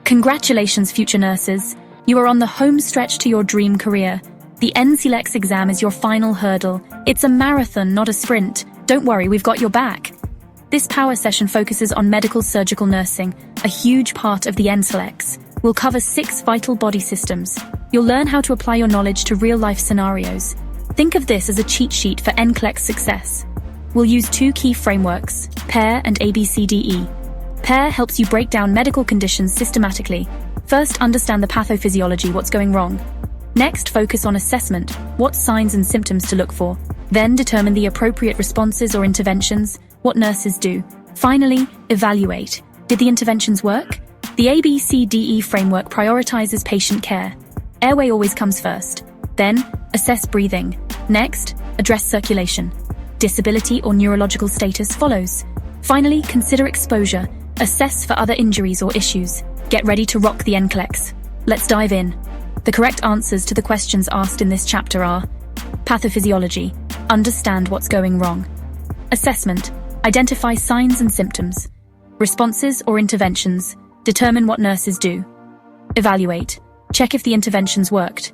Congratulations, future nurses. You are on the home stretch to your dream career. The NCLEX exam is your final hurdle. It's a marathon, not a sprint. Don't worry, we've got your back. This power session focuses on medical surgical nursing, a huge part of the NCLEX. We'll cover 6 vital body systems. You'll learn how to apply your knowledge to real-life scenarios. Think of this as a cheat sheet for NCLEX Success. We'll use 2 key frameworks, PARE and ABCDE. PARE helps you break down medical conditions systematically. First, understand the pathophysiology, what's going wrong. Next, focus on assessment, what signs and symptoms to look for. Then determine the appropriate responses or interventions, what nurses do. Finally, evaluate. Did the interventions work? The ABCDE framework prioritizes patient care. Airway always comes first. Then, assess breathing. Next, address circulation. Disability or neurological status follows. Finally, consider exposure. Assess for other injuries or issues. Get ready to rock the NCLEX. Let's dive in. The correct answers to the questions asked in this chapter are: pathophysiology, understand what's going wrong. Assessment, identify signs and symptoms. Responses or interventions, determine what nurses do. Evaluate, check if the interventions worked.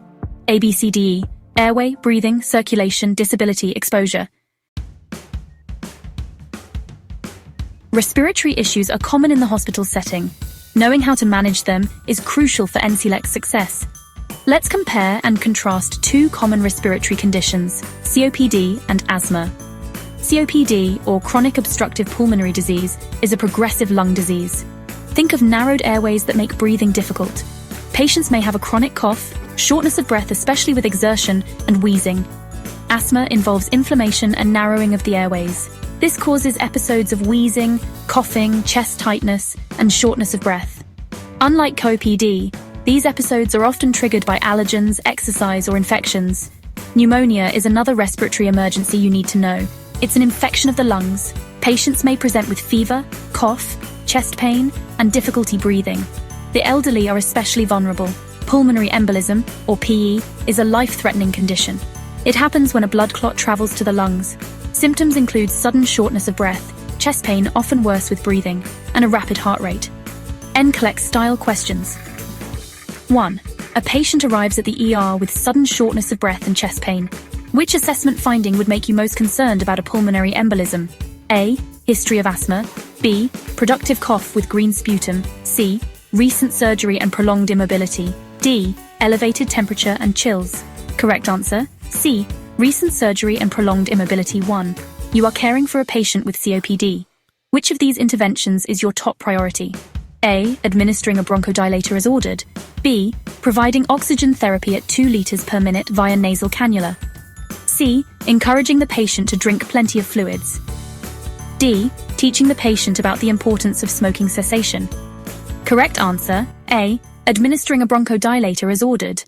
ABCDE, airway, breathing, circulation, disability, exposure. Respiratory issues are common in the hospital setting. Knowing how to manage them is crucial for NCLEX success. Let's compare and contrast 2 common respiratory conditions, COPD and asthma. COPD, or chronic obstructive pulmonary disease, is a progressive lung disease. Think of narrowed airways that make breathing difficult. Patients may have a chronic cough, shortness of breath especially with exertion, and wheezing. Asthma involves inflammation and narrowing of the airways. This causes episodes of wheezing, coughing, chest tightness, and shortness of breath. Unlike COPD, these episodes are often triggered by allergens, exercise, or infections. Pneumonia is another respiratory emergency you need to know. It's an infection of the lungs. Patients may present with fever, cough, chest pain, and difficulty breathing. The elderly are especially vulnerable. Pulmonary embolism, or PE, is a life-threatening condition. It happens when a blood clot travels to the lungs. Symptoms include sudden shortness of breath, chest pain often worse with breathing, and a rapid heart rate. NCLEX style questions. 1. A patient arrives at the ER with sudden shortness of breath and chest pain. Which assessment finding would make you most concerned about a pulmonary embolism? A. History of asthma. B. Productive cough with green sputum. C. Recent surgery and prolonged immobility. D. Elevated temperature and chills. Correct answer, C. Recent surgery and prolonged immobility. 1. You are caring for a patient with COPD. Which of these interventions is your top priority? A. Administering a bronchodilator as ordered. B. Providing oxygen therapy at 2 liters per minute via nasal cannula. C. Encouraging the patient to drink plenty of fluids. D. Teaching the patient about the importance of smoking cessation. Correct answer, A. Administering a bronchodilator as ordered.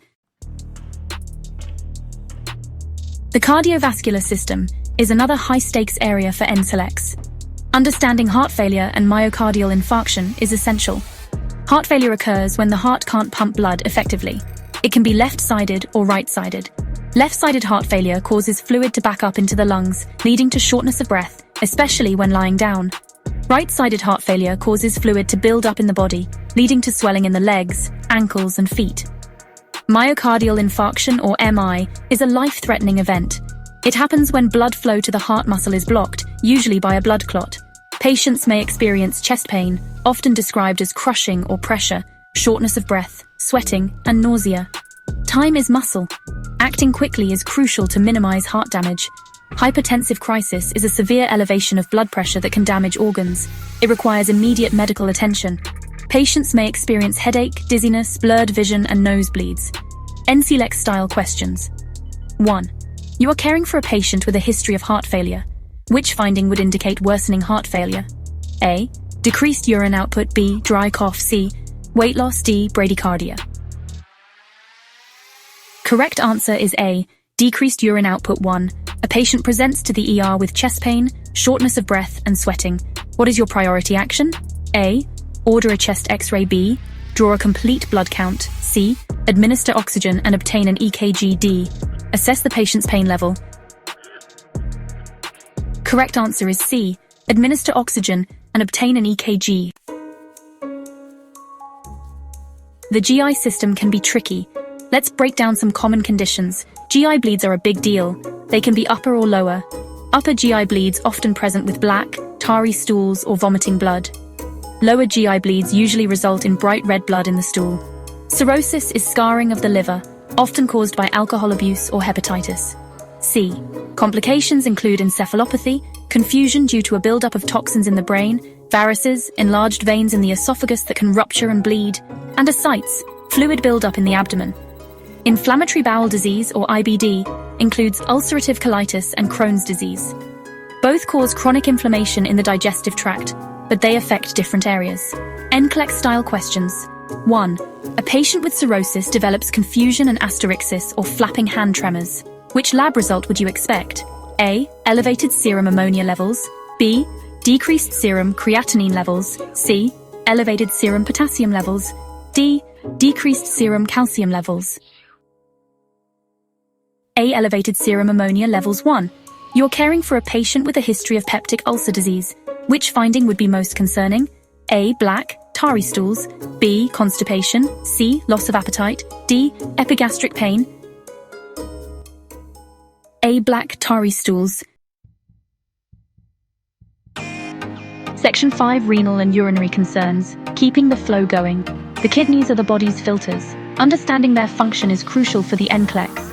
The cardiovascular system is another high-stakes area for NCLEX. Understanding heart failure and myocardial infarction is essential. Heart failure occurs when the heart can't pump blood effectively. It can be left-sided or right-sided. Left-sided heart failure causes fluid to back up into the lungs, leading to shortness of breath, especially when lying down. Right-sided heart failure causes fluid to build up in the body, leading to swelling in the legs, ankles, and feet. Myocardial infarction, or MI, is a life-threatening event. It happens when blood flow to the heart muscle is blocked, usually by a blood clot. Patients may experience chest pain, often described as crushing or pressure, shortness of breath, sweating, and nausea. Time is muscle. Acting quickly is crucial to minimize heart damage. Hypertensive crisis is a severe elevation of blood pressure that can damage organs. It requires immediate medical attention. Patients may experience headache, dizziness, blurred vision, and nosebleeds. NCLEX-style questions. 1. You are caring for a patient with a history of heart failure. Which finding would indicate worsening heart failure? A. Decreased urine output. B. Dry cough. C. Weight loss. D. Bradycardia. Correct answer is A. Decreased urine output. 1. A patient presents to the ER with chest pain, shortness of breath, and sweating. What is your priority action? A. Order a chest X-ray. B. Draw a complete blood count. C. Administer oxygen and obtain an EKG. D. Assess the patient's pain level. Correct answer is C. Administer oxygen and obtain an EKG. The GI system can be tricky. Let's break down some common conditions. GI bleeds are a big deal. They can be upper or lower. Upper GI bleeds often present with black, tarry stools or vomiting blood. Lower GI bleeds usually result in bright red blood in the stool. Cirrhosis is scarring of the liver, often caused by alcohol abuse or hepatitis. C. Complications include encephalopathy, confusion due to a buildup of toxins in the brain, varices, enlarged veins in the esophagus that can rupture and bleed, and ascites, fluid buildup in the abdomen. Inflammatory bowel disease, or IBD, includes ulcerative colitis and Crohn's disease. Both cause chronic inflammation in the digestive tract, but they affect different areas. NCLEX style questions. 1. A patient with cirrhosis develops confusion and asterixis or flapping hand tremors. Which lab result would you expect? A. Elevated serum ammonia levels. B. Decreased serum creatinine levels. C. Elevated serum potassium levels. D. Decreased serum calcium levels. A. Elevated serum ammonia levels. 1. You're caring for a patient with a history of peptic ulcer disease. Which finding would be most concerning? A. Black, tarry stools. B. Constipation. C. Loss of appetite. D. Epigastric pain. A. Black, tarry stools. Section 5. Renal and urinary concerns. Keeping the flow going. The kidneys are the body's filters. Understanding their function is crucial for the NCLEX.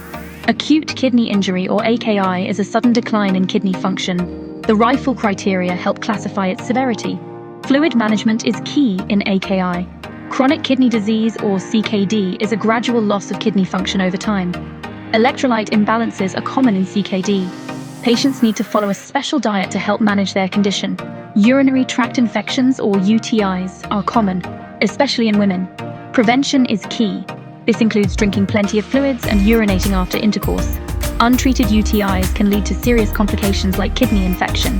Acute kidney injury, or AKI, is a sudden decline in kidney function. The Rifle criteria help classify its severity. Fluid management is key in AKI. Chronic kidney disease, or CKD, is a gradual loss of kidney function over time. Electrolyte imbalances are common in CKD. Patients need to follow a special diet to help manage their condition. Urinary tract infections, or UTIs, are common, especially in women. Prevention is key. This includes drinking plenty of fluids and urinating after intercourse. Untreated UTIs can lead to serious complications like kidney infection.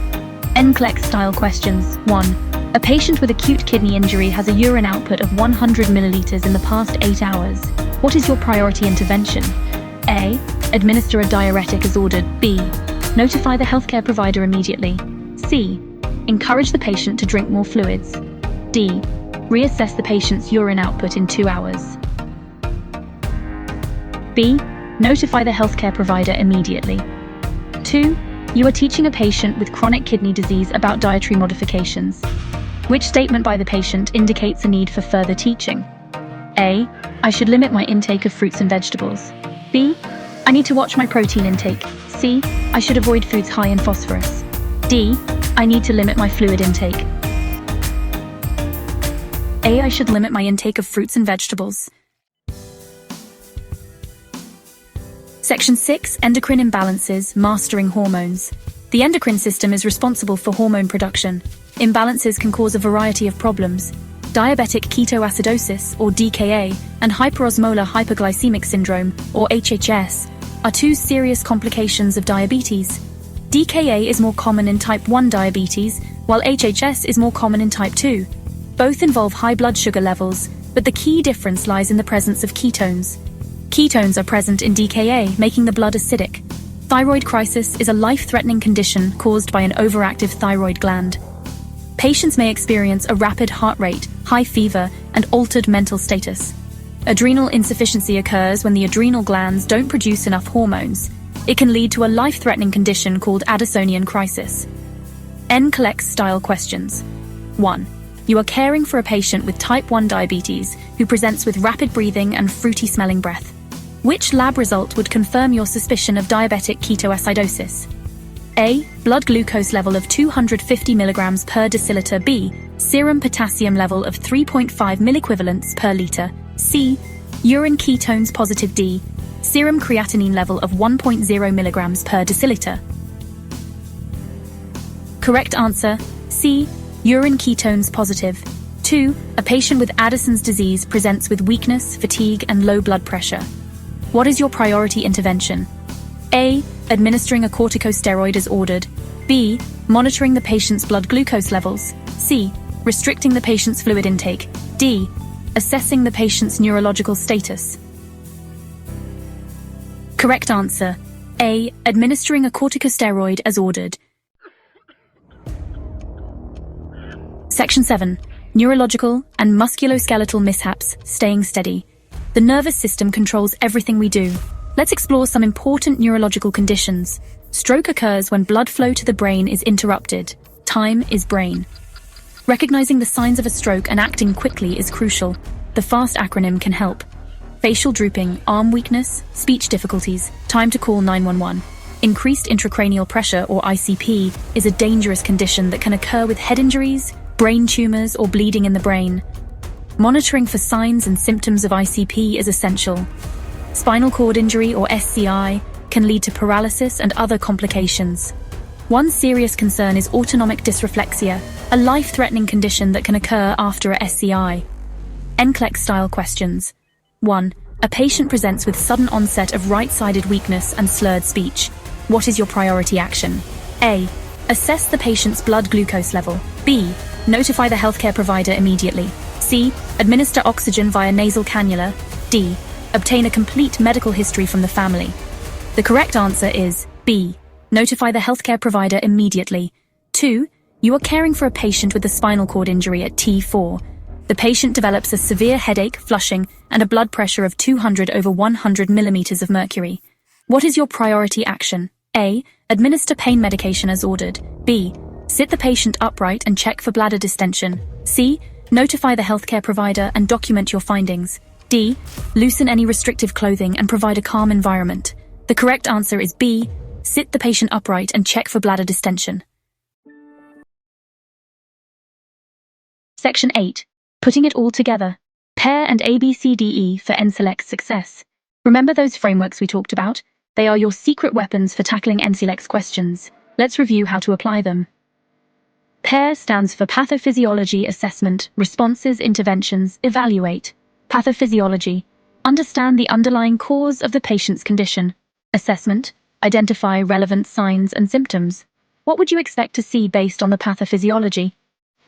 NCLEX style questions. 1. A patient with acute kidney injury has a urine output of 100 milliliters in the past 8 hours. What is your priority intervention? A. Administer a diuretic as ordered. B. Notify the healthcare provider immediately. C. Encourage the patient to drink more fluids. D. Reassess the patient's urine output in 2 hours. B. Notify the healthcare provider immediately. 2. You are teaching a patient with chronic kidney disease about dietary modifications. Which statement by the patient indicates a need for further teaching? A. I should limit my intake of fruits and vegetables. B. I need to watch my protein intake. C. I should avoid foods high in phosphorus. D. I need to limit my fluid intake. A. I should limit my intake of fruits and vegetables. Section 6. Endocrine imbalances, mastering hormones. The endocrine system is responsible for hormone production. Imbalances can cause a variety of problems. Diabetic ketoacidosis, or DKA, and hyperosmolar hyperglycemic syndrome, or HHS, are two serious complications of diabetes. DKA is more common in type 1 diabetes, while HHS is more common in type 2. Both involve high blood sugar levels, but the key difference lies in the presence of ketones. Ketones are present in DKA, making the blood acidic. Thyroid crisis is a life-threatening condition caused by an overactive thyroid gland. Patients may experience a rapid heart rate, high fever, and altered mental status. Adrenal insufficiency occurs when the adrenal glands don't produce enough hormones. It can lead to a life-threatening condition called Addisonian crisis. NCLEX style questions. 1. You are caring for a patient with type 1 diabetes who presents with rapid breathing and fruity smelling breath. Which lab result would confirm your suspicion of diabetic ketoacidosis? A. Blood glucose level of 250 mg per deciliter. B. Serum potassium level of 3.5 milliequivalents per liter. C. Urine ketones positive. D. Serum creatinine level of 1.0 mg per deciliter. Correct answer, C. Urine ketones positive. 2. A patient with Addison's disease presents with weakness, fatigue, and low blood pressure. What is your priority intervention? A. Administering a corticosteroid as ordered. B. Monitoring the patient's blood glucose levels. C. Restricting the patient's fluid intake. D. Assessing the patient's neurological status. Correct answer. A. Administering a corticosteroid as ordered. Section 7. Neurological and musculoskeletal mishaps, staying steady. The nervous system controls everything we do. Let's explore some important neurological conditions. Stroke occurs when blood flow to the brain is interrupted. Time is brain. Recognizing the signs of a stroke and acting quickly is crucial. The FAST acronym can help. Facial drooping, arm weakness, speech difficulties, time to call 911. Increased intracranial pressure, or ICP, is a dangerous condition that can occur with head injuries, brain tumors, or bleeding in the brain. Monitoring for signs and symptoms of ICP is essential. Spinal cord injury, or SCI, can lead to paralysis and other complications. One serious concern is autonomic dysreflexia, a life-threatening condition that can occur after a SCI. NCLEX-style questions. 1. A patient presents with sudden onset of right-sided weakness and slurred speech. What is your priority action? A. Assess the patient's blood glucose level. B. Notify the healthcare provider immediately. C. Administer oxygen via nasal cannula. D. Obtain a complete medical history from the family. The correct answer is B. Notify the healthcare provider immediately. 2. You are caring for a patient with a spinal cord injury at T4. The patient develops a severe headache, flushing, and a blood pressure of 200/100 millimeters of mercury. What is your priority action? A. Administer pain medication as ordered. B. Sit the patient upright and check for bladder distension. C. Notify the healthcare provider and document your findings. D. Loosen any restrictive clothing and provide a calm environment. The correct answer is B. Sit the patient upright and check for bladder distension. Section 8. Putting it all together. PARE and ABCDE for NCLEX Success. Remember those frameworks we talked about? They are your secret weapons for tackling NCLEX questions. Let's review how to apply them. PARE stands for Pathophysiology, Assessment, Responses, Interventions, Evaluate. Pathophysiology. Understand the underlying cause of the patient's condition. Assessment. Identify relevant signs and symptoms. What would you expect to see based on the pathophysiology?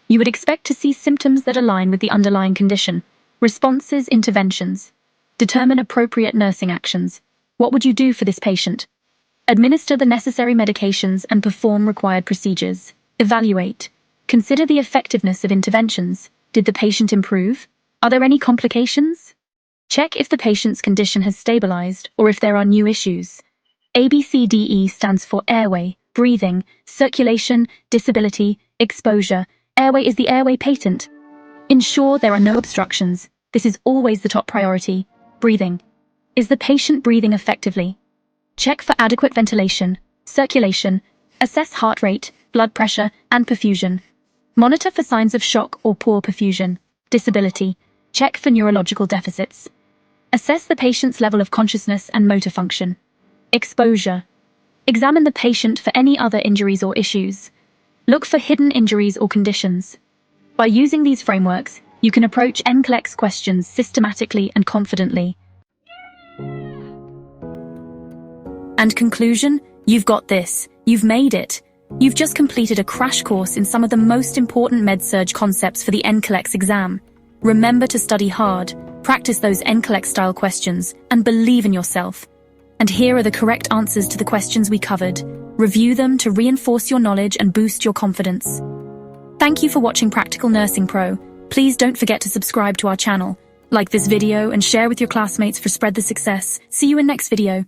You would expect to see symptoms that align with the underlying condition. Responses, interventions. Determine appropriate nursing actions. What would you do for this patient? Administer the necessary medications and perform required procedures. Evaluate. Consider the effectiveness of interventions. Did the patient improve? Are there any complications? Check if the patient's condition has stabilized or if there are new issues. ABCDE stands for airway, breathing, circulation, disability, exposure. Airway is the airway patent. Ensure there are no obstructions. This is always the top priority. Breathing. Is the patient breathing effectively? Check for adequate ventilation, circulation, assess heart rate, blood pressure, and perfusion. Monitor for signs of shock or poor perfusion. Disability. Check for neurological deficits. Assess the patient's level of consciousness and motor function. Exposure. Examine the patient for any other injuries or issues. Look for hidden injuries or conditions. By using these frameworks, you can approach NCLEX questions systematically and confidently. And conclusion, you've got this. You've made it. You've just completed a crash course in some of the most important med-surg concepts for the NCLEX exam. Remember to study hard, practice those NCLEX-style questions, and believe in yourself. And here are the correct answers to the questions we covered. Review them to reinforce your knowledge and boost your confidence. Thank you for watching Practical Nursing Pro. Please don't forget to subscribe to our channel. Like this video and share with your classmates for spread the success. See you in next video.